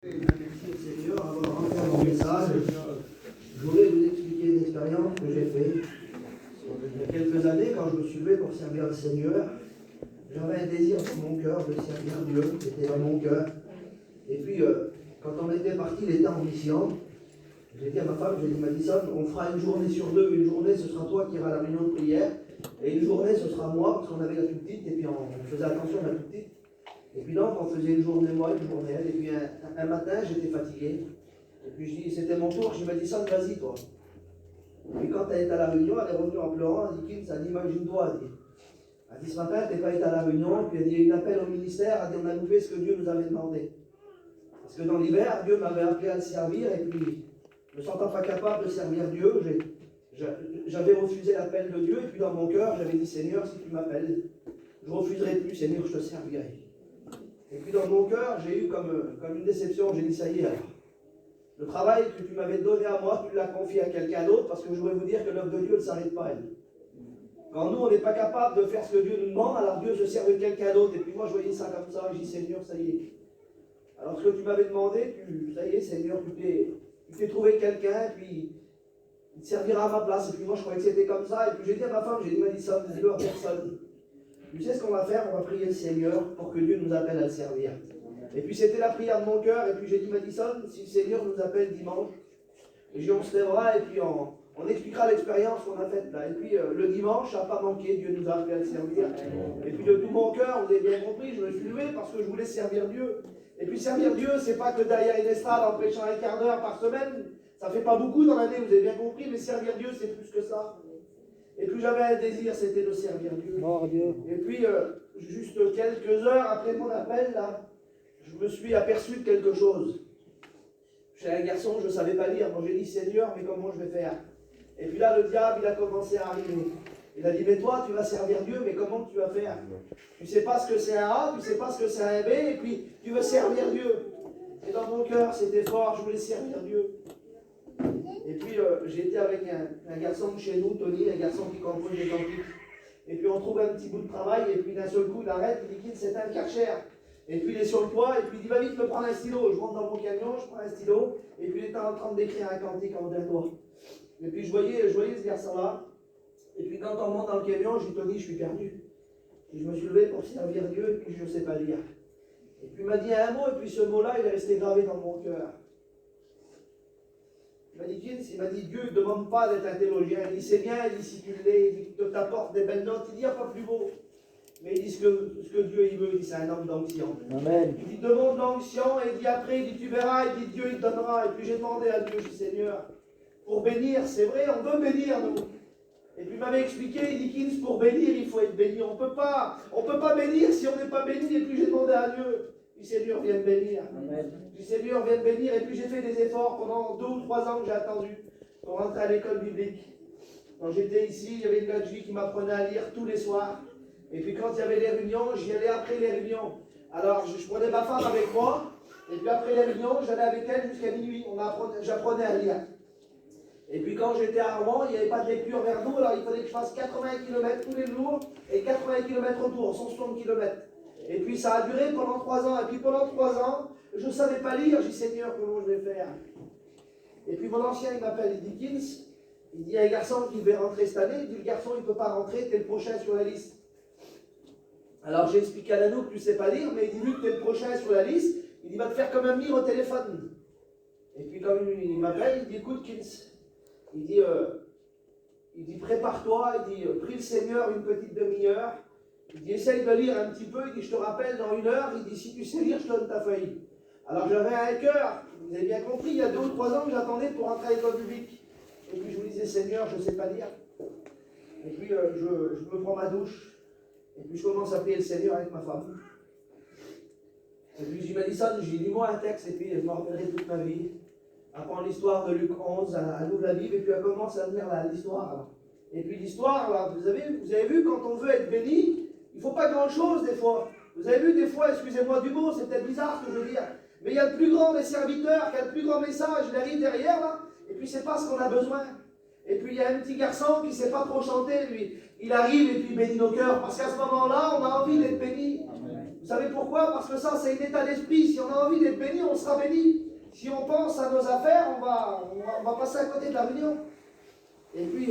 Merci au Seigneur d'avoir entendu mon message. Je voulais vous expliquer une expérience que j'ai faite. Il y a quelques années, quand je me suis levé pour servir le Seigneur, j'avais un désir dans mon cœur de servir Dieu, c'était dans mon cœur. Et puis, quand on était parti, il était en mission. J'ai dit à ma femme, j'ai dit, Madison, on fera une journée sur deux. Une journée, ce sera toi qui iras à la réunion de prière. Et une journée, ce sera moi, parce qu'on avait la toute petite, et puis on faisait attention à la toute petite. Et puis donc, on faisait une journée moi, une journée elle. Et puis un matin, j'étais fatigué. Et puis je dis, c'était mon tour, je me dis, ça, vas-y, toi. Et puis quand elle est à la réunion, elle est revenue en pleurant, elle dit, Kim, ça dit, imagine-toi, elle dit, ce matin, tu n'es pas été à la réunion, puis elle dit, il y a eu un appel au ministère, elle dit, on a loupé ce que Dieu nous avait demandé. Parce que dans l'hiver, Dieu m'avait appelé à le servir, et puis, ne me sentant pas capable de servir Dieu, j'avais refusé l'appel de Dieu, et puis dans mon cœur, j'avais dit, Seigneur, si tu m'appelles, je ne refuserai plus, Seigneur, je te servirai. Et puis dans mon cœur, j'ai eu comme une déception, j'ai dit, ça y est alors. Le travail que tu m'avais donné à moi, tu l'as confié à quelqu'un d'autre, parce que je voudrais vous dire que l'œuvre de Dieu ne s'arrête pas, elle. Quand nous, on n'est pas capable de faire ce que Dieu nous demande, alors Dieu se sert de quelqu'un d'autre. Et puis moi, je voyais ça comme ça, je dis, Seigneur, ça y est. Alors ce que tu m'avais demandé, ça y est, Seigneur, tu t'es trouvé quelqu'un, et puis il te servira à ma place. Et puis moi, je croyais que c'était comme ça. Et puis j'ai dit à ma femme, j'ai dit, Madison, dis-le à personne. Tu sais ce qu'on va faire? On va prier le Seigneur pour que Dieu nous appelle à le servir. Et puis c'était la prière de mon cœur. Et puis j'ai dit, Madison, si le Seigneur nous appelle dimanche, on se lèvera et puis on expliquera l'expérience qu'on a faite là. Et puis le dimanche, ça n'a pas manqué, Dieu nous a appelé à le servir. Et puis de tout mon cœur, vous avez bien compris, je me suis levé parce que je voulais servir Dieu. Et puis servir Dieu, c'est pas que derrière une estrade en prêchant un quart d'heure par semaine. Ça fait pas beaucoup dans l'année, vous avez bien compris, mais servir Dieu, c'est plus que ça. Et puis j'avais un désir, c'était de servir Dieu. Et puis, juste quelques heures après mon appel, là, je me suis aperçu de quelque chose. J'étais un garçon, je ne savais pas lire. Moi, j'ai dit, Seigneur, mais comment je vais faire? Et puis là, le diable, il a commencé à arriver. Il a dit, mais toi, tu vas servir Dieu, mais comment tu vas faire? Tu ne sais pas ce que c'est un A, tu ne sais pas ce que c'est un B, et puis tu veux servir Dieu. Et dans mon cœur, c'était fort, je voulais servir Dieu. Et puis j'étais avec un garçon de chez nous, Tony, un garçon qui compose des cantiques. Et puis on trouve un petit bout de travail, et puis d'un seul coup il arrête, il dit qu'il c'est un Karcher. Et puis il est sur le toit, et puis il dit va vite me prendre un stylo. Je rentre dans mon camion, je prends un stylo, et puis il était en train d'écrire un cantique en d'un doigt. Et puis je voyais ce garçon-là, et puis quand on monte dans le camion, je dis Tony, je suis perdu. Et je me suis levé pour servir Dieu, et puis je ne sais pas lire. Et puis il m'a dit un mot, et puis ce mot-là, il est resté gravé dans mon cœur. Il m'a dit, Dieu ne demande pas d'être un théologien. Il dit, c'est bien, il dit, si tu l'es, il dit, que tu t'apportes des belles notes. Il dit, il n'y a pas plus beau. Mais il dit, ce que Dieu il veut, il dit, c'est un homme d'onction. Amen. Il dit, demande l'onction, et il dit, après, il dit, tu verras, il dit, Dieu, il te donnera. Et puis j'ai demandé à Dieu, je dis, Seigneur, pour bénir, c'est vrai, on veut bénir, nous. Et puis il m'avait expliqué, il dit, Kins, pour bénir, il faut être béni. On peut pas bénir si on n'est pas béni. Et puis j'ai demandé à Dieu, du Seigneur, viens me bénir. Amen. Du Seigneur, viens me bénir. Et puis j'ai fait des efforts pendant 2 ou 3 ans que j'ai attendu pour rentrer à l'école biblique. Quand j'étais ici, il y avait une gadji qui m'apprenait à lire tous les soirs. Et puis quand il y avait les réunions, j'y allais après les réunions. Alors je prenais ma femme avec moi. Et puis après les réunions, j'allais avec elle jusqu'à minuit. J'apprenais à lire. Et puis quand j'étais à Rouen, il n'y avait pas de lecture vers nous. Alors il fallait que je fasse 80 km tous les jours et 80 km retour, 160 km. Et puis ça a duré pendant 3 ans. Et puis pendant 3 ans, je ne savais pas lire. J'ai dit, Seigneur, comment je vais faire? Et puis mon ancien, il m'appelle, il dit, Kins, il dit, il y a un garçon qui devait rentrer cette année. Il dit, le garçon, il ne peut pas rentrer, tu es le prochain sur la liste. Alors j'ai expliqué à Nano que tu ne sais pas lire, mais il dit, vu que tu es le prochain sur la liste, il dit, va te faire comme un mire au téléphone. Et puis quand il m'appelle, il dit, écoute, Kins, il dit, prépare-toi, il dit, prie le Seigneur une petite demi-heure. Il dit, essaye de lire un petit peu, il dit, je te rappelle dans 1 heure, il dit, si tu sais lire, je te donne ta feuille. Alors j'avais un cœur, vous avez bien compris, il y a 2 ou 3 ans que j'attendais pour rentrer à l'école publique. Et puis je me disais, Seigneur, je ne sais pas lire. Et puis je me prends ma douche, et puis je commence à prier le Seigneur avec ma femme. Et puis je dis, Madison, j'ai dis-moi un texte, et puis je me rappellerai toute ma vie. Apprends l'histoire de Luc 11, elle ouvre la Bible, et puis elle commence à lire l'histoire. Et puis l'histoire, là, vous avez vu, quand on veut être béni, il ne faut pas grand-chose des fois. Vous avez vu des fois, excusez-moi du mot, c'est peut-être bizarre ce que je veux dire, mais il y a le plus grand des serviteurs qui a le plus grand message, il arrive derrière là, et puis c'est pas ce qu'on a besoin. Et puis il y a un petit garçon qui ne sait pas trop chanter, lui. Il arrive et puis il bénit nos cœurs, parce qu'à ce moment-là, on a envie d'être béni. Vous savez pourquoi? Parce que ça, c'est un état d'esprit. Si on a envie d'être béni, on sera béni. Si on pense à nos affaires, on va passer à côté de la réunion. Et puis,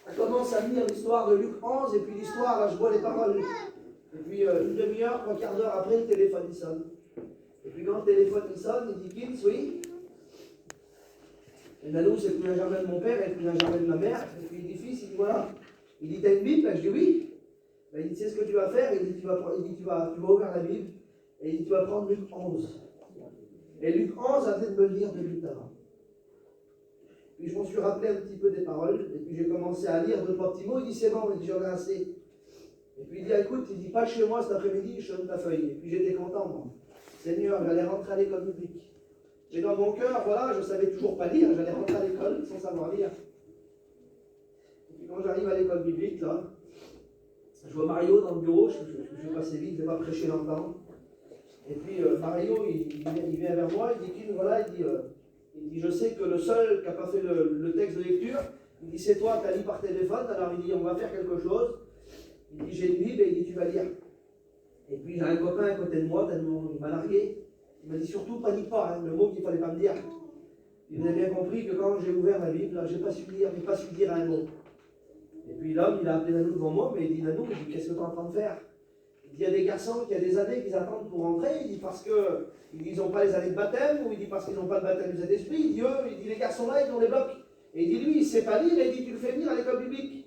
on commence à lire l'histoire de Luc 11, et puis l'histoire, là, je vois les paroles. Et puis, une demi-heure, 3/4 d'heure après, le téléphone, il sonne. Et puis, quand le téléphone, il sonne, il dit Kins, oui. Et Nanou, c'est le plus jamais de mon père et le plus jamais de ma mère. Et puis, il dit fils, il dit voilà. Il dit t'as une Bible? Je dis oui. Ben, il dit c'est ce que tu vas faire. Il dit tu vas ouvrir la Bible. Et il dit tu vas prendre Luc 11. Et Luc 11 a fait de me le lire de minutes avant. Puis je m'en suis rappelé un petit peu des paroles. Et puis j'ai commencé à lire 2-3 petits mots. Il dit c'est bon, il dit j'en ai assez. Et puis il dit écoute, il dit pas chez moi cet après-midi, je te donne ta feuille. Et puis j'étais content, moi. Seigneur, j'allais rentrer à l'école publique. Et dans mon cœur, voilà, je ne savais toujours pas lire, j'allais rentrer à l'école sans savoir lire. Et puis quand j'arrive à l'école biblique, là, je vois Mario dans le bureau, je suis passé vite, je ne vais pas prêcher longtemps. Et puis Mario, il vient vers moi, il dit voilà, il dit je sais que le seul qui n'a pas fait le texte de lecture, il dit c'est toi qui as lu par téléphone, alors il dit on va faire quelque chose. Il dit j'ai une Bible et il dit tu vas lire. Et puis j'ai un copain à côté de moi, tellement il m'a largué. Il m'a dit surtout panique pas, hein, le mot qu'il ne fallait pas me dire. Il avait bien compris que quand j'ai ouvert ma Bible, je n'ai pas su lire, pas su dire un mot. Et puis l'homme, il a appelé Nanou devant moi, mais il dit Nanou, qu'est-ce que tu es en train de faire? Il dit il y a des garçons qui a des années qu'ils attendent pour rentrer. Il dit parce qu'ils n'ont pas les années de baptême, ou il dit parce qu'ils n'ont pas de baptême du Saint-Esprit. Il dit eux, il dit les garçons là, ils ont les blocs. Et il dit lui, il ne sait pas lire, et il dit tu le fais venir à l'école biblique.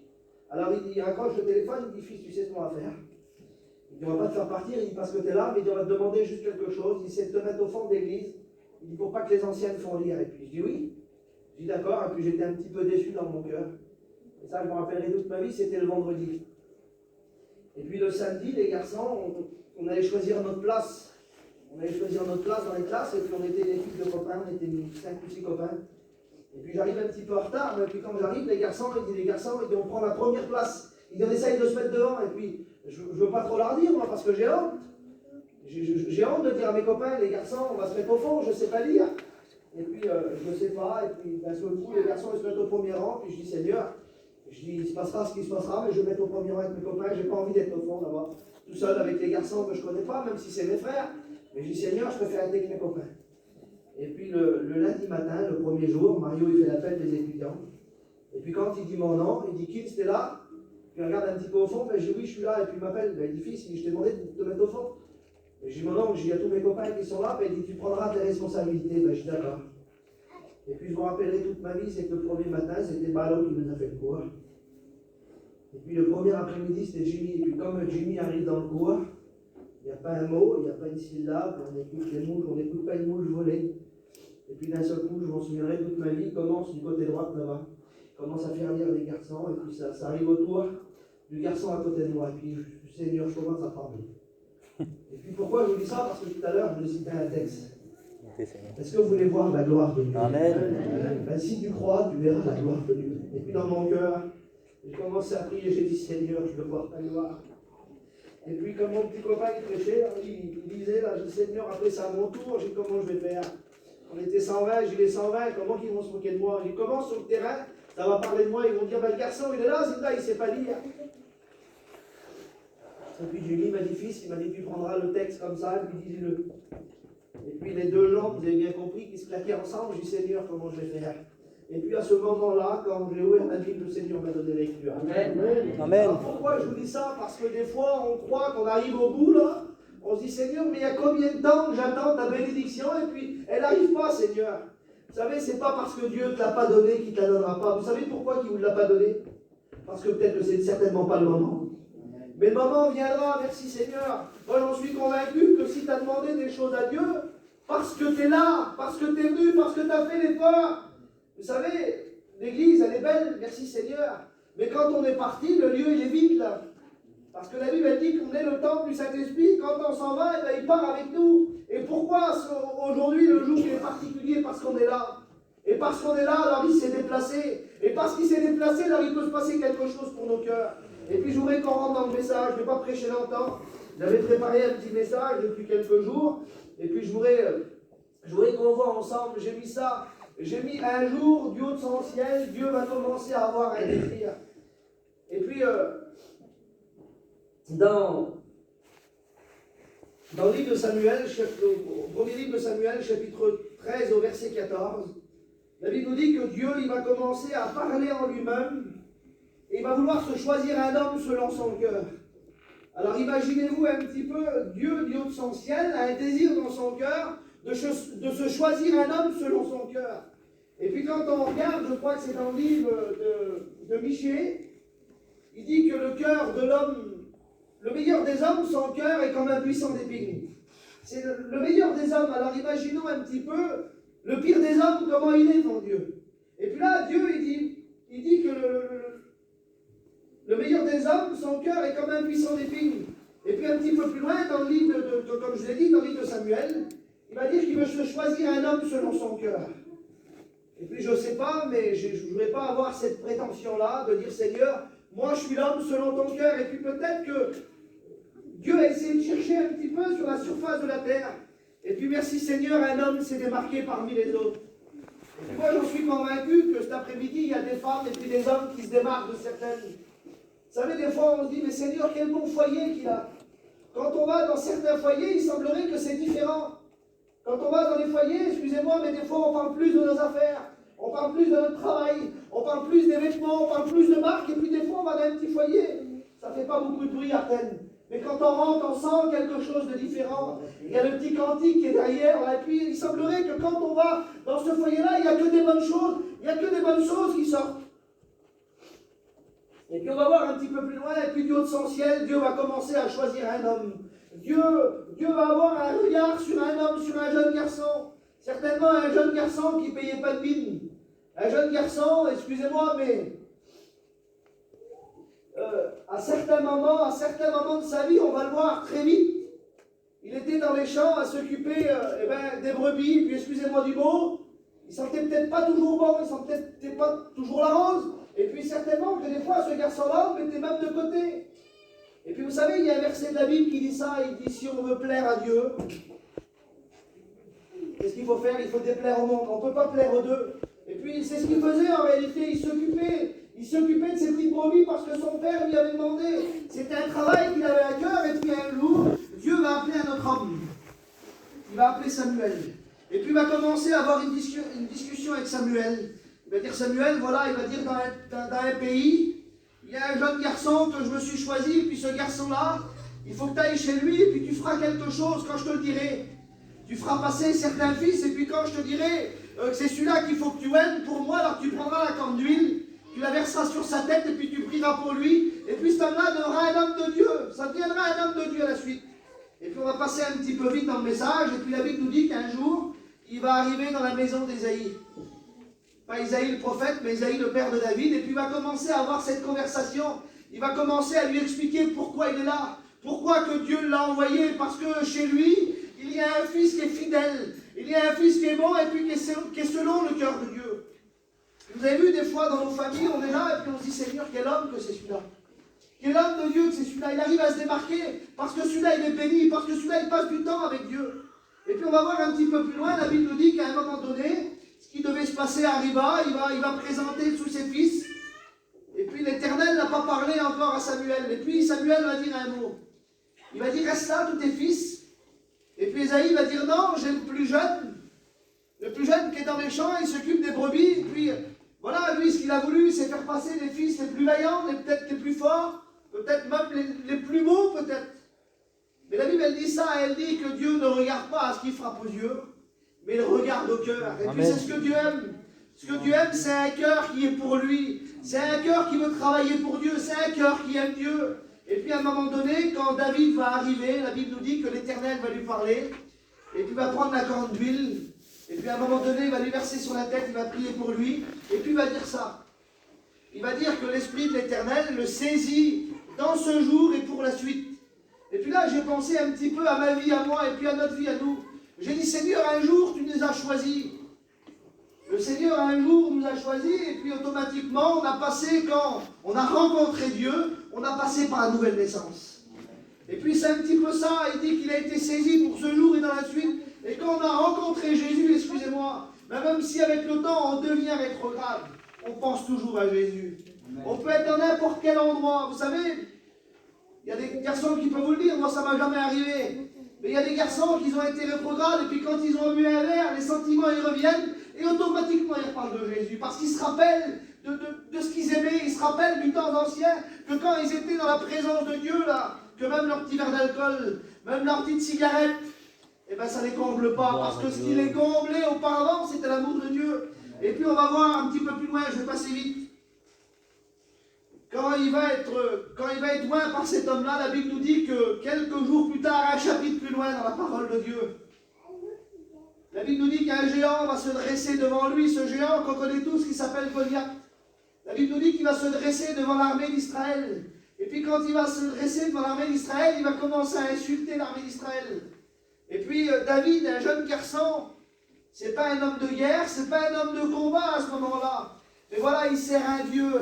Alors il raccroche le téléphone, il dit fils, tu sais ce qu'on va faire? Il dit on ne va pas te faire partir, il dit parce que tu es là, mais il dit on va te demander juste quelque chose. Il dit c'est de te mettre au fond de l'église. Il dit pour pas que les anciennes font lire. Et puis je dis oui. Je dis d'accord, et puis j'étais un petit peu déçu dans mon cœur. Et ça, je me rappellerai toute ma vie, c'était le vendredi. Et puis le samedi, les garçons, on allait choisir notre place. On allait choisir notre place dans les classes, et puis on était une équipe de copains, on était 5 ou 6 copains. Et puis j'arrive un petit peu en retard, mais puis quand j'arrive, les garçons, il dit on prend la première place. Il dit on essaye de se mettre devant, et puis je ne veux pas trop leur dire, moi, parce que j'ai honte. J'ai honte de dire à mes copains, les garçons, on va se mettre au fond, je ne sais pas lire. Et puis je ne sais pas, et puis d'un seul coup, les garçons ils se mettent au premier rang, puis je dis Seigneur, je dis il se passera ce qui se passera, mais je vais me mettre au premier rang avec mes copains, j'ai pas envie d'être au fond là-bas, tout seul avec les garçons que je ne connais pas, même si c'est mes frères. Mais je dis Seigneur, je préfère être avec mes copains. Et puis le lundi matin, le premier jour, Mario il fait l'appel des étudiants. Et puis quand il dit mon nom, il dit Kins, t'es là? Puis il regarde un petit peu au fond, ben, je dis oui, je suis là, et puis il m'appelle, ben, il dit fils, je t'ai demandé de te mettre au fond. Et je dis mon nom, je dis à tous mes copains qui sont là, ben, il dit tu prendras tes responsabilités, ben, je dis d'accord. Et puis je me rappellerai toute ma vie, c'est que le premier matin, c'était Balo qui nous a fait le cours. Et puis le premier après-midi, c'était Jimmy. Et puis comme Jimmy arrive dans le cours, il n'y a pas un mot, il n'y a pas une syllabe, on écoute les mouches, on n'écoute pas une mouche voler. Et puis d'un seul coup, je m'en souviendrai toute ma vie, il commence du côté droit là-bas. Il commence à faire lire les garçons, et puis ça arrive autour du garçon à côté de moi. Et puis, Seigneur, je commence à parler. Et puis pourquoi je vous dis ça? Parce que tout à l'heure, je vous ai cité un texte. Est-ce que vous voulez voir la gloire de Dieu? Amen. Ben, si tu crois, tu verras la gloire de Dieu. Et puis dans mon cœur, j'ai commencé à prier, j'ai dit Seigneur, je veux voir ta gloire. Et puis comme mon petit copain qui prêchait, il disait, là, j'ai dit Seigneur, après c'est à mon tour, j'ai dit comment je vais faire? On était 120, j'ai dit les 120, comment ils vont se moquer de moi? J'ai dit comment sur le terrain, ça va parler de moi, ils vont dire, ben, le garçon il est là, il ne sait pas lire. Et puis Julie m'a dit fils, il m'a dit tu prendras le texte comme ça, et puis dis-le. Et puis les deux jambes, vous avez bien compris, qui se claquaient ensemble, j'ai dit Seigneur, comment je vais faire? Et puis à ce moment-là, quand j'ai ouvert la Bible, le Seigneur m'a donné lecture. Amen. Amen. Alors pourquoi je vous dis ça? Parce que des fois, on croit qu'on arrive au bout, là. On se dit Seigneur, mais il y a combien de temps que j'attends ta bénédiction? Et puis, elle n'arrive pas, Seigneur. Vous savez, c'est pas parce que Dieu ne te l'a pas donné qu'il ne te la donnera pas. Vous savez pourquoi il ne vous l'a pas donné? Parce que peut-être que c'est certainement pas le moment. Mais le moment viendra, merci Seigneur. Moi, j'en suis convaincu que si tu as demandé des choses à Dieu, parce que tu es là, parce que tu es venu, parce que tu as fait l'effort. Vous savez, l'église, elle est belle, merci Seigneur. Mais quand on est parti, le lieu, il est vide, là. Parce que la Bible, elle dit qu'on est le temple du Saint-Esprit. Quand on s'en va, eh bien, il part avec nous. Et pourquoi aujourd'hui, le jour est particulier? Parce qu'on est là. Et parce qu'on est là, alors il s'est déplacé. Et parce qu'il s'est déplacé, alors il peut se passer quelque chose pour nos cœurs. Et puis je voudrais qu'on rentre dans le message. Je ne vais pas prêcher longtemps. J'avais préparé un petit message depuis quelques jours. Et puis je voudrais qu'on voit ensemble. J'ai mis ça. J'ai mis un jour, du haut de son ciel, Dieu va commencer à avoir un désir. Et puis, dans Dans le livre de Samuel, au premier livre de Samuel, chapitre 13 au verset 14, la Bible nous dit que Dieu, il va commencer à parler en lui-même et il va vouloir se choisir un homme selon son cœur. Alors imaginez-vous un petit peu, Dieu, du haut de son ciel, a un désir dans son cœur de se choisir un homme selon son cœur. Et puis quand on regarde, je crois que c'est dans le livre de Michée, il dit que le cœur de l'homme, le meilleur des hommes, son cœur est comme un buisson d'épines. C'est le meilleur des hommes. Alors imaginons un petit peu le pire des hommes, comment il est devant Dieu. Et puis là, Dieu, il dit que le meilleur des hommes, son cœur est comme un buisson d'épines. Et puis un petit peu plus loin, dans le livre, comme je l'ai dit, dans le livre de Samuel, il va dire qu'il veut se choisir un homme selon son cœur. Et puis je ne sais pas, mais je ne voudrais pas avoir cette prétention-là de dire Seigneur, moi je suis l'homme selon ton cœur. Et puis peut-être que Dieu a essayé de chercher un petit peu sur la surface de la terre. Et puis merci Seigneur, un homme s'est démarqué parmi les autres. Et puis moi j'en suis convaincu que cet après-midi, il y a des femmes et puis des hommes qui se démarquent de certaines. Vous savez, des fois on se dit, mais Seigneur, quel bon foyer qu'il a. Quand on va dans certains foyers, il semblerait que c'est différent. Quand on va dans les foyers, excusez-moi, mais des fois on parle plus de nos affaires, on parle plus de notre travail, on parle plus des vêtements, on parle plus de marques, et puis des fois on va dans un petit foyer. Ça ne fait pas beaucoup de bruit à peine. Mais quand on rentre, on sent quelque chose de différent. Il y a le petit cantique qui est derrière, et puis il semblerait que quand on va dans ce foyer-là, il n'y a que des bonnes choses, il n'y a que des bonnes choses qui sortent. Et puis on va voir un petit peu plus loin, et puis du haut de son ciel, Dieu va commencer à choisir un homme. Dieu va avoir un regard sur un homme, sur un jeune garçon. Certainement un jeune garçon qui ne payait pas de mine. Un jeune garçon, excusez-moi, mais à certains moments de sa vie, on va le voir très vite. Il était dans les champs à s'occuper des brebis, puis excusez-moi du mot, il sentait peut-être pas toujours bon, il sentait peut-être pas toujours la rose. Et puis certainement que des fois, ce garçon-là, on mettait même de côté. Et puis vous savez, il y a un verset de la Bible qui dit ça, il dit si on veut plaire à Dieu, qu'est-ce qu'il faut faire? Il faut déplaire au monde, on ne peut pas plaire aux deux. Et puis c'est ce qu'il faisait en réalité, il s'occupait de ses petites brebis parce que son père lui avait demandé. C'était un travail qu'il avait à cœur, et puis un jour, Dieu va appeler un autre homme. Il va appeler Samuel. Et puis il va commencer à avoir une discussion avec Samuel. Il va dire Samuel, voilà, il va dire dans un pays, il y a un jeune garçon que je me suis choisi, puis ce garçon-là, il faut que tu ailles chez lui, et puis tu feras quelque chose quand je te le dirai. Tu feras passer certains fils, et puis quand je te dirai que c'est celui-là qu'il faut que tu aimes pour moi, alors tu prendras la corne d'huile, tu la verseras sur sa tête, et puis tu prieras pour lui, et puis cet homme-là deviendra un homme de Dieu, ça deviendra un homme de Dieu à la suite. Et puis on va passer un petit peu vite dans le message, et puis la Bible nous dit qu'un jour, il va arriver dans la maison d'Ésaïe. Pas Isaïe le prophète, mais Isaïe le père de David, et puis il va commencer à avoir cette conversation, il va commencer à lui expliquer pourquoi il est là, pourquoi que Dieu l'a envoyé, parce que chez lui, il y a un fils qui est fidèle, il y a un fils qui est bon, et puis qui est selon le cœur de Dieu. Vous avez vu, des fois dans nos familles, on est là, et puis on se dit, Seigneur, quel homme que c'est celui-là. Quel homme de Dieu que c'est celui-là. Il arrive à se démarquer, parce que celui-là, il est béni, parce que celui-là, il passe du temps avec Dieu. Et puis on va voir un petit peu plus loin, la Bible nous dit qu'à un moment donné, ce qui devait se passer arriva, il va présenter tous ses fils. Et puis l'Éternel n'a pas parlé encore à Samuel. Et puis Samuel va dire un mot. Il va dire, reste là, tous tes fils. Et puis Ésaïe va dire, non, j'ai le plus jeune qui est dans les champs, il s'occupe des brebis. Et puis, voilà, lui, ce qu'il a voulu, c'est faire passer les fils les plus vaillants, peut-être les plus forts, peut-être même les plus beaux, peut-être. Mais la Bible, elle dit ça, elle dit que Dieu ne regarde pas à ce qui frappe aux yeux, mais il regarde au cœur. Et puis c'est ce que Dieu aime. Ce que Dieu aime, c'est un cœur qui est pour lui. C'est un cœur qui veut travailler pour Dieu. C'est un cœur qui aime Dieu. Et puis à un moment donné, quand David va arriver, la Bible nous dit que l'Éternel va lui parler. Et puis il va prendre la corne d'huile. Et puis à un moment donné, il va lui verser sur la tête, il va prier pour lui. Et puis il va dire ça. Il va dire que l'Esprit de l'Éternel le saisit dans ce jour et pour la suite. Et puis là, j'ai pensé un petit peu à ma vie, à moi, et puis à notre vie, à nous. J'ai dit, Seigneur, un jour, tu nous as choisis. Le Seigneur, un jour, nous a choisis, et puis automatiquement, on a passé, quand on a rencontré Dieu, on a passé par la nouvelle naissance. Et puis c'est un petit peu ça, il dit qu'il a été saisi pour ce jour et dans la suite. Et quand on a rencontré Jésus, excusez-moi, même si avec le temps, on devient rétrograde, on pense toujours à Jésus. On peut être dans n'importe quel endroit, vous savez. Il y a des garçons qui peuvent vous le dire, moi ça ne m'a jamais arrivé. Mais il y a des garçons qui ont été rétrogrades, et puis quand ils ont bu un verre, les sentiments ils reviennent, et automatiquement ils parlent de Jésus, parce qu'ils se rappellent de ce qu'ils aimaient, ils se rappellent du temps ancien, que quand ils étaient dans la présence de Dieu, là, que même leur petit verre d'alcool, même leur petite cigarette, eh ben ça ne les comble pas, parce que ce qui les comblait auparavant, c'était l'amour de Dieu. Et puis on va voir un petit peu plus loin, je vais passer vite. Quand il va être loin par cet homme-là, la Bible nous dit que quelques jours plus tard, un chapitre plus loin dans la parole de Dieu, la Bible nous dit qu'un géant va se dresser devant lui, ce géant qu'on connaît tous qui s'appelle Goliath. La Bible nous dit qu'il va se dresser devant l'armée d'Israël. Et puis quand il va se dresser devant l'armée d'Israël, il va commencer à insulter l'armée d'Israël. Et puis David, un jeune garçon, c'est pas un homme de guerre, c'est pas un homme de combat à ce moment-là. Mais voilà, il sert un Dieu.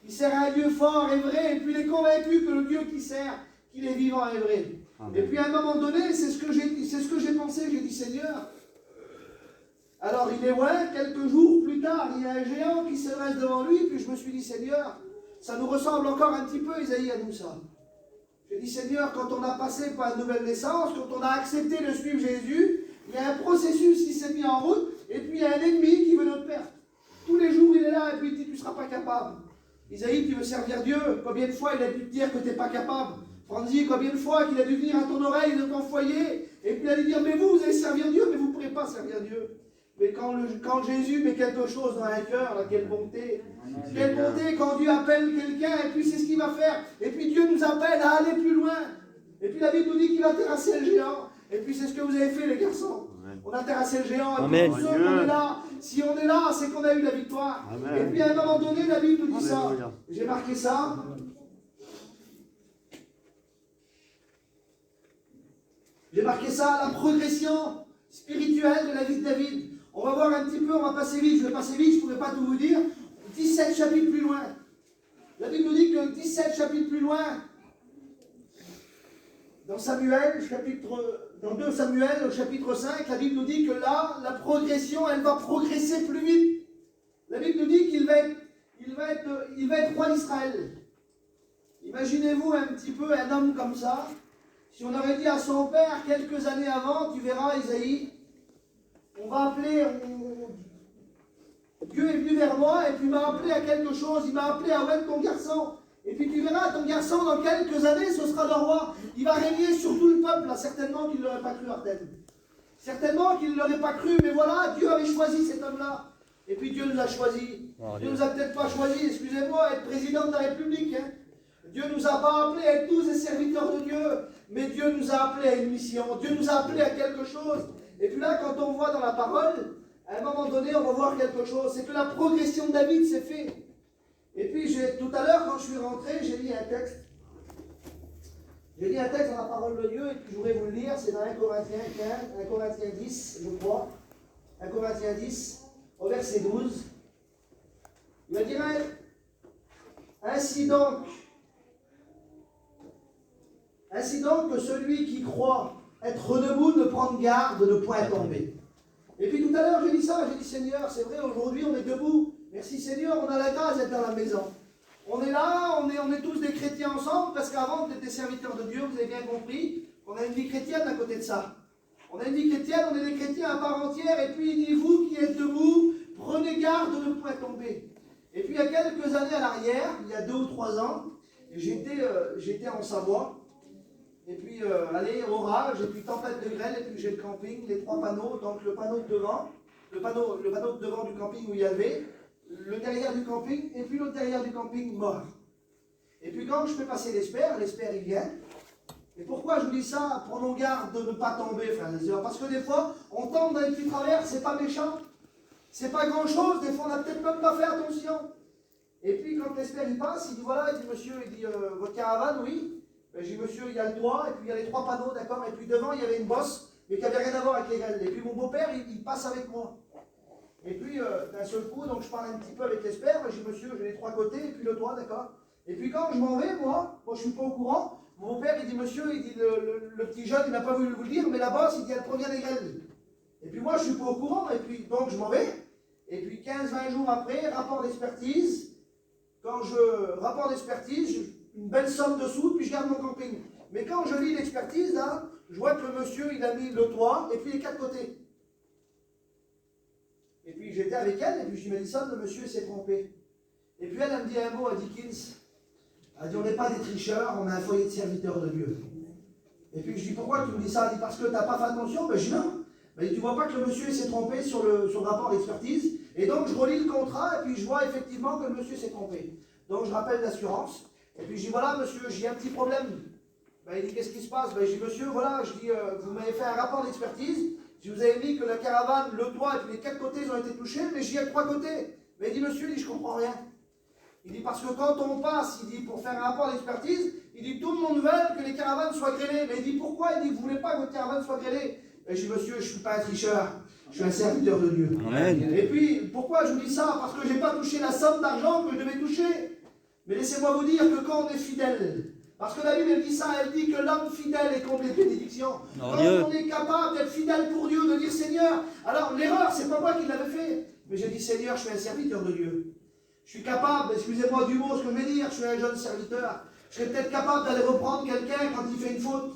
Il sert un Dieu fort et vrai, et puis il est convaincu que le Dieu qu'il sert, qu'il est vivant et vrai. Amen. Et puis à un moment donné, c'est ce que j'ai pensé, j'ai dit Seigneur. Alors il est loin, quelques jours plus tard, il y a un géant qui se dresse devant lui, puis je me suis dit Seigneur, ça nous ressemble encore un petit peu, Isaïe, à nous ça. J'ai dit Seigneur, quand on a passé par une nouvelle naissance, quand on a accepté de suivre Jésus, il y a un processus qui s'est mis en route, et puis il y a un ennemi qui veut notre perte. Tous les jours il est là, et puis il dit tu ne seras pas capable. Isaïe, tu veux servir Dieu? Combien de fois il a dû te dire que tu n'es pas capable? Franzi, combien de fois qu'il a dû venir à ton oreille de ton foyer et puis il a dû dire mais vous allez servir Dieu, mais vous ne pourrez pas servir Dieu. Mais quand Jésus met quelque chose dans un cœur, là, quelle bonté! Quelle bonté quand Dieu appelle quelqu'un et puis c'est ce qu'il va faire. Et puis Dieu nous appelle à aller plus loin. Et puis la Bible nous dit qu'il a terrassé le géant. Et puis c'est ce que vous avez fait les garçons. On a terrassé le géant. Et puis on est là. Si on est là, c'est qu'on a eu la victoire. Amen. Et puis à un moment donné, la Bible nous dit ça. J'ai marqué ça. J'ai marqué ça, la progression spirituelle de la vie de David. On va voir un petit peu, on va passer vite. Je vais passer vite, je ne pourrais pas tout vous dire. 17 chapitres plus loin. La Bible nous dit que 17 chapitres plus loin, dans dans 2 Samuel, au chapitre 5, la Bible nous dit que là, la progression, elle va progresser plus vite. La Bible nous dit qu'il va être roi d'Israël. Imaginez-vous un petit peu un homme comme ça. Si on avait dit à son père quelques années avant, tu verras Isaïe, on va appeler, Dieu est venu vers moi et puis il m'a appelé à quelque chose, il m'a appelé à être ton garçon. Et puis tu verras, ton garçon, dans quelques années, ce sera le roi. Il va régner sur tout le peuple, là. Certainement qu'il ne l'aurait pas cru, Arden. Certainement qu'il ne l'aurait pas cru, mais voilà, Dieu avait choisi cet homme-là. Et puis Dieu nous a choisis. Dieu ne nous a peut-être pas choisi, excusez-moi, à être président de la République. Hein. Dieu ne nous a pas appelés à être tous des serviteurs de Dieu, mais Dieu nous a appelés à une mission. Dieu nous a appelés à quelque chose. Et puis là, quand on voit dans la parole, à un moment donné, on va voir quelque chose. C'est que la progression de David s'est faite. Et puis, tout à l'heure, quand je suis rentré, j'ai lu un texte. J'ai lu un texte dans la parole de Dieu, et puis je voudrais vous le lire. C'est dans 1 Corinthiens 15, 1 Corinthiens 10, je crois. 1 Corinthiens 10, au verset 12. Il va dire ainsi donc que celui qui croit être debout ne prend garde de ne point tomber. Et puis tout à l'heure, j'ai dit ça, j'ai dit Seigneur, c'est vrai, aujourd'hui on est debout. Merci Seigneur, on a la grâce d'être dans la maison. On est là, on est tous des chrétiens ensemble, parce qu'avant on était serviteurs de Dieu, vous avez bien compris, on a une vie chrétienne à côté de ça. On a une vie chrétienne, on est des chrétiens à part entière, et puis il dit, vous qui êtes debout, prenez garde de ne point tomber. Et puis il y a quelques années à l'arrière, il y a 2 ou 3 ans, j'étais en Savoie, et puis orage, et puis tempête de grêle, et puis j'ai le camping, les 3 panneaux, donc le panneau de devant, le panneau de devant du camping où il y avait, le derrière du camping, et puis l'autre derrière du camping mort. Et puis quand je fais passer l'espère il vient. Et pourquoi je vous dis ça? Prenons garde de ne pas tomber, frères et sœurs. Parce que des fois, on tombe dans les petits travers, c'est pas méchant. C'est pas grand chose, des fois on n'a peut-être même pas fait attention. Et puis quand l'espère il passe, il dit voilà, il dit monsieur, il dit votre caravane, oui. Ben, j'ai dit monsieur, il y a le toit, et puis il y a les 3 panneaux, d'accord. Et puis devant il y avait une bosse, mais qui n'avait rien à voir avec les grêles. Et puis mon beau-père, il passe avec moi. Et puis, d'un seul coup, donc je parle un petit peu avec l'espère, je dis monsieur, j'ai les 3 côtés, et puis le toit, d'accord. Et puis quand je m'en vais, moi je suis pas au courant, mon père il dit monsieur, il dit le petit jeune, il n'a pas voulu vous le dire, mais la bosse, il dit elle provient des grêles. Et puis moi je suis pas au courant, et puis donc je m'en vais, et puis 15-20 jours après, rapport d'expertise, une belle somme de sous, puis je garde mon camping. Mais quand je lis l'expertise, là, je vois que le monsieur, il a mis le toit et puis les 4 côtés. Et puis j'étais avec elle, et puis je dis, Mélissa, le monsieur s'est trompé. Et puis elle me dit un mot à Dickens. Elle dit, on n'est pas des tricheurs, on a un foyer de serviteurs de Dieu. Et puis je dis, pourquoi tu me dis ça? Elle dit, parce que tu n'as pas fait attention. Ben je dis, non. Ben, tu ne vois pas que le monsieur s'est trompé sur le rapport d'expertise. Et donc je relis le contrat, et puis je vois effectivement que le monsieur s'est trompé. Donc je rappelle l'assurance. Et puis je dis, voilà monsieur, j'ai un petit problème. Ben, il dit, qu'est-ce qui se passe? Ben, je dis, monsieur, voilà, je dis, vous m'avez fait un rapport d'expertise. Je vous avais mis que la caravane, le toit et puis les 4 côtés ont été touchés, mais j'y ai 3 côtés. Mais il dit, monsieur, il dit, je ne comprends rien. Il dit, parce que quand on passe, il dit, pour faire un rapport d'expertise, il dit, tout le monde veut que les caravanes soient grêlées. Mais il dit, pourquoi? Il dit, vous ne voulez pas que votre caravane soit grêlée? Et je dis, monsieur, je ne suis pas un tricheur, je suis un serviteur de Dieu. Amen. Et puis, pourquoi je vous dis ça? Parce que je n'ai pas touché la somme d'argent que je devais toucher. Mais laissez-moi vous dire que quand on est fidèle, parce que la Bible elle dit ça, elle dit que l'homme fidèle est comblé de bénédictions. Quand on est capable d'être fidèle pour Dieu, de dire Seigneur, alors l'erreur, c'est pas moi qui l'avais fait, mais j'ai dit Seigneur, je suis un serviteur de Dieu. Je suis capable, excusez-moi du mot ce que je vais dire, je suis un jeune serviteur. Je serais peut-être capable d'aller reprendre quelqu'un quand il fait une faute.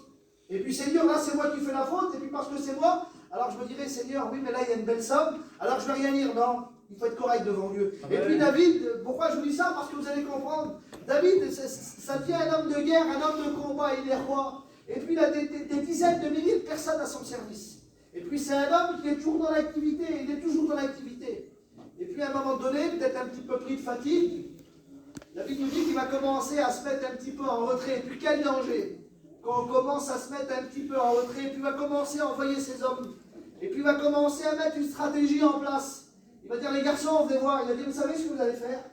Et puis Seigneur, là c'est moi qui fais la faute, et puis parce que c'est moi, alors je me dirais Seigneur, oui mais là il y a une belle somme, alors je ne vais rien dire, non. Il faut être correct devant Dieu. Et puis David, pourquoi je vous dis ça? Parce que vous allez comprendre. David, ça devient un homme de guerre, un homme de combat, il est roi. Et puis il a des dizaines de milliers de personnes à son service. Et puis c'est un homme qui est toujours dans l'activité, il est toujours dans l'activité. Et puis à un moment donné, peut-être un petit peu pris de fatigue, David nous dit qu'il va commencer à se mettre un petit peu en retrait. Et puis quel danger! Quand on commence à se mettre un petit peu en retrait, et puis il va commencer à envoyer ses hommes. Et puis il va commencer à mettre une stratégie en place. Il va dire, les garçons, venez voir. Il va dire, vous savez ce que vous allez faire?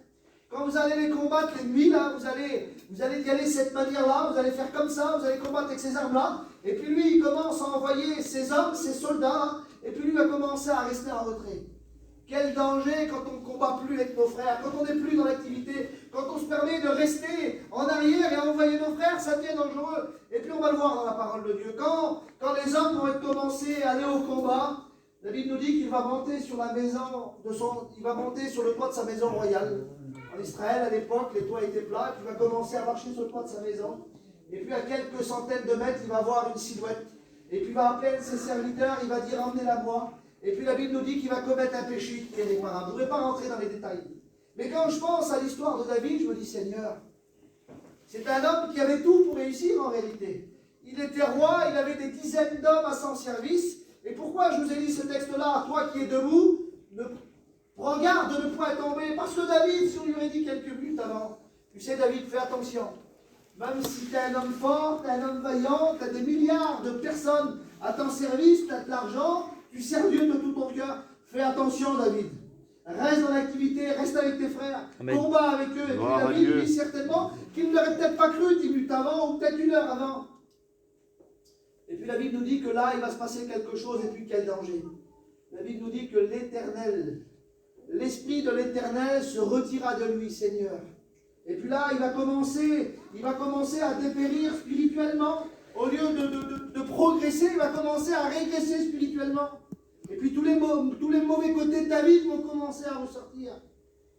Quand vous allez les combattre l'ennemi, là, vous allez y aller de cette manière-là, vous allez faire comme ça, vous allez combattre avec ces armes-là. Et puis lui, il commence à envoyer ses hommes, ses soldats, et puis lui va commencer à rester en retrait. Quel danger quand on ne combat plus avec nos frères, quand on n'est plus dans l'activité, quand on se permet de rester en arrière et à envoyer nos frères, ça devient dangereux. Et puis on va le voir dans la parole de Dieu. Quand les hommes vont commencer à aller au combat, la Bible nous dit qu'il va monter sur la maison il va monter sur le toit de sa maison royale. En Israël, à l'époque, les toits étaient plats, et puis il va commencer à marcher sur le toit de sa maison. Et puis à quelques centaines de mètres, il va voir une silhouette. Et puis il va appeler ses serviteurs, il va dire emmenez-la moi. Et puis la Bible nous dit qu'il va commettre un péché qui est irréparable. Je ne voudrais pas rentrer dans les détails. Mais quand je pense à l'histoire de David, je me dis Seigneur, c'est un homme qui avait tout pour réussir en réalité. Il était roi, il avait des dizaines d'hommes à son service. Et pourquoi je vous ai dit ce texte-là, toi qui es debout, regarde de ne point tomber. Parce que David, si on lui aurait dit quelques minutes avant, tu sais David, fais attention. Même si tu es un homme fort, tu es un homme vaillant, tu as des milliards de personnes à ton service, tu as de l'argent, tu sers Dieu de tout ton cœur. Fais attention David. Reste dans l'activité, reste avec tes frères, Amen. Combat avec eux. Et puis David dit certainement qu'il ne l'aurait peut-être pas cru 10 minutes avant ou peut-être 1 heure avant. Et puis la Bible nous dit que là, il va se passer quelque chose, et puis quel danger. La Bible nous dit que l'Éternel, l'Esprit de l'Éternel se retira de lui, Seigneur. Et puis là, il va commencer à dépérir spirituellement. Au lieu de progresser, il va commencer à régresser spirituellement. Et puis tous les mauvais côtés de David vont commencer à ressortir.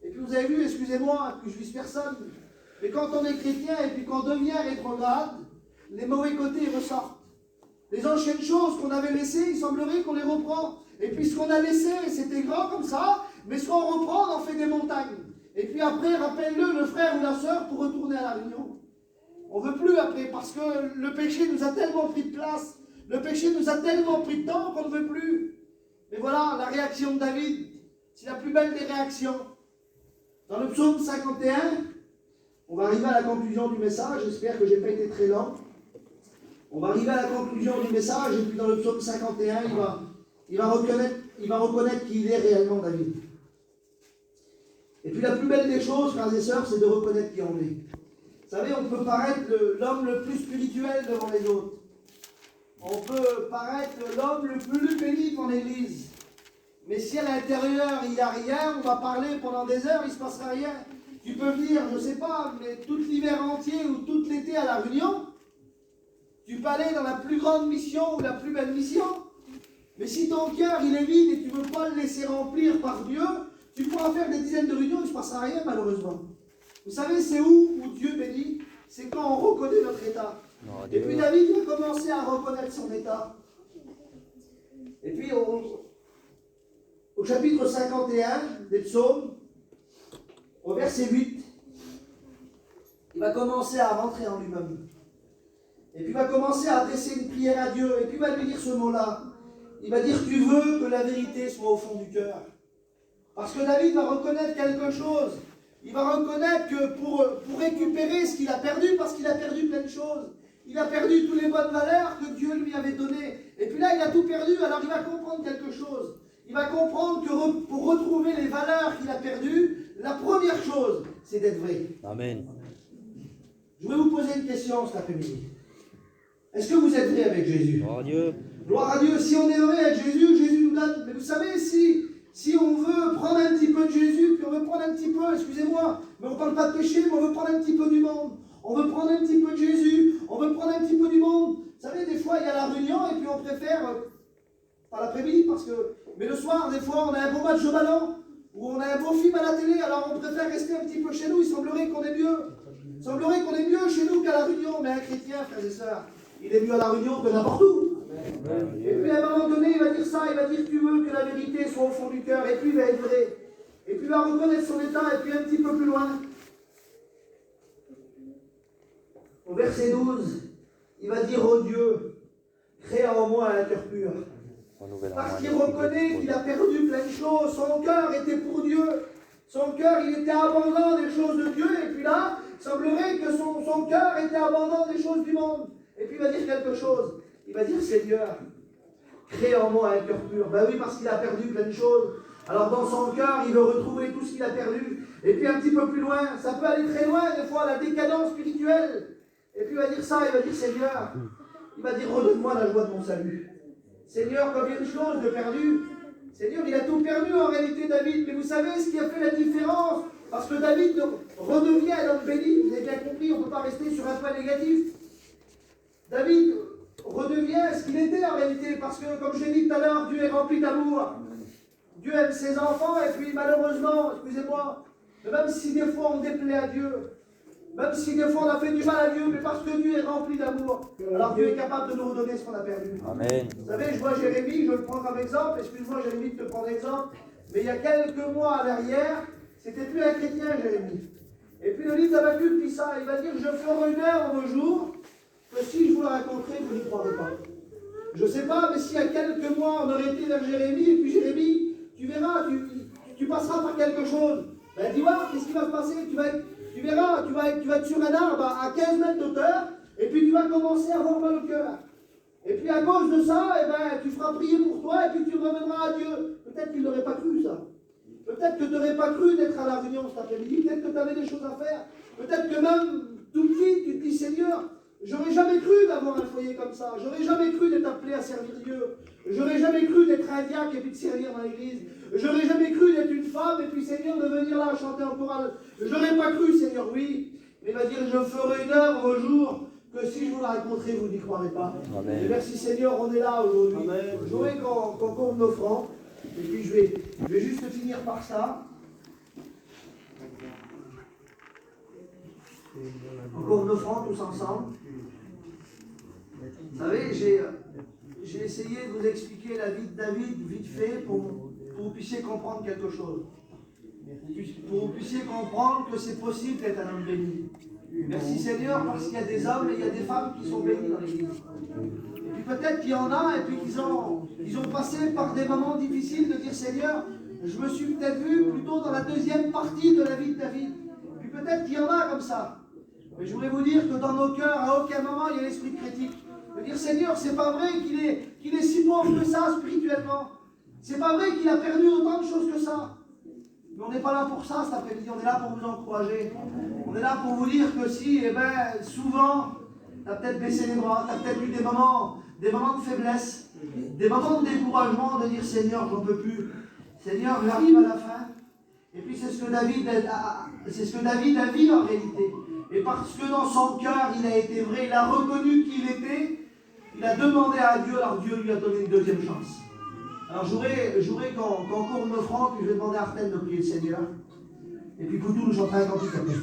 Et puis vous avez vu, excusez-moi, que je vise personne, mais quand on est chrétien et puis qu'on devient rétrograde, les mauvais côtés ressortent. Les anciennes choses qu'on avait laissées, il semblerait qu'on les reprend. Et puis ce qu'on a laissé, c'était grand comme ça, mais ce qu'on reprend, on en fait des montagnes. Et puis après, rappelle-le, le frère ou la sœur, pour retourner à la réunion. On ne veut plus après, parce que le péché nous a tellement pris de place, le péché nous a tellement pris de temps qu'on ne veut plus. Mais voilà, la réaction de David, c'est la plus belle des réactions. Dans le psaume 51, on va arriver à la conclusion du message, j'espère que je n'ai pas été très lent. On va arriver à la conclusion du message, et puis dans le psaume 51, il va reconnaître qui il est réellement, David. Et puis la plus belle des choses, frères et sœurs, c'est de reconnaître qui on est. Vous savez, on peut paraître l'homme le plus spirituel devant les autres. On peut paraître l'homme le plus béni dans l'église. Mais si à l'intérieur, il n'y a rien, on va parler pendant des heures, il ne se passera rien. Tu peux venir, je ne sais pas, mais tout l'hiver entier ou tout l'été à la réunion. Tu peux aller dans la plus grande mission ou la plus belle mission. Mais si ton cœur, il est vide et tu ne veux pas le laisser remplir par Dieu, tu pourras faire des dizaines de réunions, il ne se passera rien malheureusement. Vous savez, c'est où Dieu bénit? C'est quand on reconnaît notre état. Et puis David va commencer à reconnaître son état. Et puis au chapitre 51 des psaumes, au verset 8, il va commencer à rentrer en lui-même. Et puis il va commencer à adresser une prière à Dieu. Et puis il va lui dire ce mot-là. Il va dire, tu veux que la vérité soit au fond du cœur. Parce que David va reconnaître quelque chose. Il va reconnaître que pour récupérer ce qu'il a perdu, parce qu'il a perdu plein de choses. Il a perdu toutes les bonnes valeurs que Dieu lui avait données. Et puis là, il a tout perdu, alors il va comprendre quelque chose. Il va comprendre que pour retrouver les valeurs qu'il a perdues, la première chose, c'est d'être vrai. Amen. Je vais vous poser une question cet après-midi. Est-ce que vous êtes vrai avec Jésus? Gloire à Dieu. Gloire à Dieu. Si on est vrai avec Jésus, Jésus nous donne. Mais vous savez, si on veut prendre un petit peu de Jésus, puis on veut prendre un petit peu, excusez-moi, mais on ne parle pas de péché, mais on veut prendre un petit peu du monde. On veut prendre un petit peu de Jésus, on veut prendre un petit peu du monde. Vous savez, des fois, il y a la réunion et puis on préfère, pas l'après-midi, parce que. Mais le soir, des fois, on a un beau match de ballon, ou on a un beau film à la télé, alors on préfère rester un petit peu chez nous. Il semblerait qu'on est mieux. Il semblerait qu'on est mieux chez nous qu'à la réunion. Mais un chrétien, frères et sœurs, il est mieux à la réunion que n'importe où. Et puis à un moment donné, il va dire ça, il va dire tu veux que la vérité soit au fond du cœur, et puis il va être vrai. Et puis il va reconnaître son état, et puis un petit peu plus loin, au verset 12, il va dire oh Dieu, crée en moi un cœur pur. Parce qu'il reconnaît qu'il a perdu plein de choses, son cœur était pour Dieu. Son cœur, il était abandonnant des choses de Dieu, et puis là, il semblerait que son cœur était abandonnant des choses du monde. Et puis il va dire quelque chose. Il va dire Seigneur, crée en moi un cœur pur. Ben oui, parce qu'il a perdu plein de choses. Alors dans son cœur, il veut retrouver tout ce qu'il a perdu. Et puis un petit peu plus loin, ça peut aller très loin, des fois, la décadence spirituelle. Et puis il va dire ça, il va dire Seigneur, il va dire redonne-moi la joie de mon salut. Seigneur, combien de choses de perdu. Seigneur, il a tout perdu en réalité, David. Mais vous savez ce qui a fait la différence? Parce que David redevient un homme béni. Vous avez bien compris, on ne peut pas rester sur un point négatif. David redevient ce qu'il était en réalité, parce que, comme je l'ai dit tout à l'heure, Dieu est rempli d'amour. Dieu aime ses enfants, et puis malheureusement, excusez-moi, même si des fois on déplaît à Dieu, même si des fois on a fait du mal à Dieu, mais parce que Dieu est rempli d'amour, alors Dieu est capable de nous redonner ce qu'on a perdu. Amen. Vous savez, je vois Jérémie, je le prends comme exemple, excuse-moi Jérémie de te prendre exemple, mais il y a quelques mois à l'arrière, c'était plus un chrétien Jérémie. Et puis le livre d'Habacuc dit ça, il va dire je ferai une heure vos jours, que si je vous la raconterai, vous n'y croirez pas. Je ne sais pas, mais s'il y a quelques mois, on aurait été vers Jérémie, et puis Jérémie, tu verras, tu passeras par quelque chose. Ben dis voir, qu'est-ce qui va se passer? Tu verras, tu vas être sur un arbre à 15 mètres d'auteur, et puis tu vas commencer à avoir mal au cœur. Et puis à cause de ça, eh ben, tu feras prier pour toi, et puis tu reviendras à Dieu. Peut-être qu'il n'aurait pas cru ça. Peut-être que tu n'aurais pas cru d'être à la réunion cet après-midi, peut-être que tu avais des choses à faire. Peut-être que même tout petit, tu te dis Seigneur, j'aurais jamais cru d'avoir un foyer comme ça. J'aurais jamais cru d'être appelé à servir Dieu. J'aurais jamais cru d'être un diacre et puis de servir dans l'église. J'aurais jamais cru d'être une femme et puis Seigneur de venir là chanter en chorale. J'aurais pas cru, Seigneur, oui. Mais il va dire je ferai une œuvre au jour que si je vous la raconterai, vous n'y croirez pas. Amen. Et merci Seigneur, on est là aujourd'hui. Je voudrais qu'on compte nos francs. Et puis je vais juste finir par ça. Encore nos francs tous ensemble. Vous savez, j'ai essayé de vous expliquer la vie de David vite fait pour que vous puissiez comprendre quelque chose. Pour que vous puissiez comprendre que c'est possible d'être un homme béni. Merci Seigneur, parce qu'il y a des hommes et il y a des femmes qui sont bénis dans l'Église. Et puis peut-être qu'il y en a, et puis ils ont passé par des moments difficiles de dire Seigneur, je me suis peut-être vu plutôt dans la deuxième partie de la vie de David. Puis peut-être qu'il y en a comme ça. Mais je voulais vous dire que dans nos cœurs, à aucun moment, il y a l'esprit de critique. De dire, Seigneur, c'est pas vrai qu'il est si pauvre que ça spirituellement. C'est pas vrai qu'il a perdu autant de choses que ça. Mais on n'est pas là pour ça cet après-midi, on est là pour vous encourager. On est là pour vous dire que si, eh ben, souvent, tu as peut-être baissé les bras, tu as peut-être eu des moments de faiblesse, des moments de découragement, de dire, Seigneur, j'en peux plus. Seigneur, j'arrive à la fin. Et puis c'est ce que David a vu en réalité. Et parce que dans son cœur, il a été vrai, il a reconnu qui il était, il a demandé à Dieu, alors Dieu lui a donné une deuxième chance. Alors je voudrais qu'on court nos francs, puis je vais demander à Artel de prier le Seigneur. Et puis pour tout, nous chanterons un cantique après.